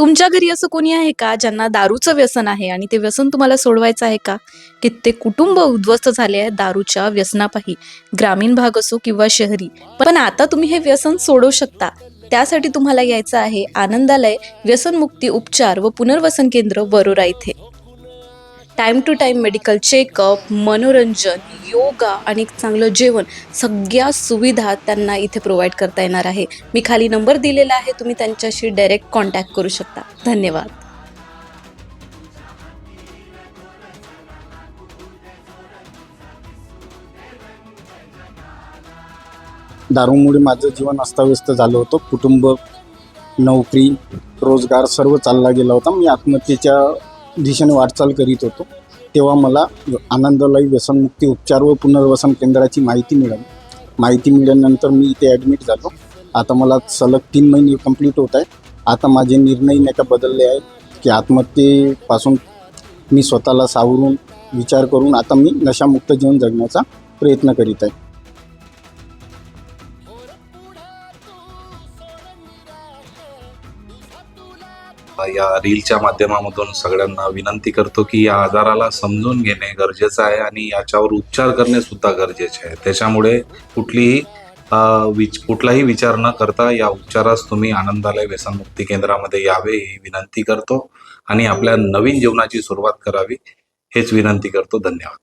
तुमच्या घरी असं कोणी आहे का ज्यांना दारूचं व्यसन आहे आणि ते व्यसन तुम्हाला सोडवायचं आहे का? कित्येक कुटुंब उद्ध्वस्त झाले आहेत दारूच्या व्यसनापायी, ग्रामीण भाग असो किंवा शहरी. पण आता तुम्ही हे व्यसन सोडवू शकता. त्यासाठी तुम्हाला यायचं आहे आनंदालय व्यसनमुक्ती उपचार व पुनर्वसन केंद्र वरोरा इथे. Time to time medical checkup, मनोरंजन, योगा आणि एक चांगलं जेवण, सगळ्या सुविधा त्यांना इथे प्रोव्हाइड करता येणार आहे. मी खाली नंबर दिलेला आहे, तुम्ही त्यांच्याशी डायरेक्ट कॉन्टॅक्ट करू शकता. धन्यवाद. दारूमुळे माझं जीवन अस्ताव्यस्त झालं होतं. कुटुंब, नोकरी, रोजगार सर्व चालला गेला होता. मी आत्महत्येच्या दिशेने वाटचाल करीत होतो. तेव्हा मला आनंदलय व्यसनमुक्ती उपचार व पुनर्वसन केंद्राची माहिती मिळाली. माहिती मिळाल्यानंतर मी इथे ॲडमिट झालो. आता मला सलग 3 महिने कंप्लीट होत आहे. आता माझे निर्णय नाही का बदलले आहेत की आत्महत्येपासून मी स्वतःला सावरून विचार करून आता मी नशामुक्त जीवन जगण्याचा प्रयत्न करीत आहे. या रीलच्या माध्यमामधून सगळ्यांना विनंती करतो की या आजाराला समजून घेणे गरजेचं आहे आणि याच्यावर उपचार करणे सुद्धा गरजेचे आहे. त्याच्यामुळे कुठलाही विचार न करता या उपचारास तुम्ही आनंदालय व्यसनमुक्ती केंद्रामध्ये यावे ही विनंती करतो आणि आपल्या नवीन जीवनाची सुरुवात करावी हेच विनंती करतो. धन्यवाद.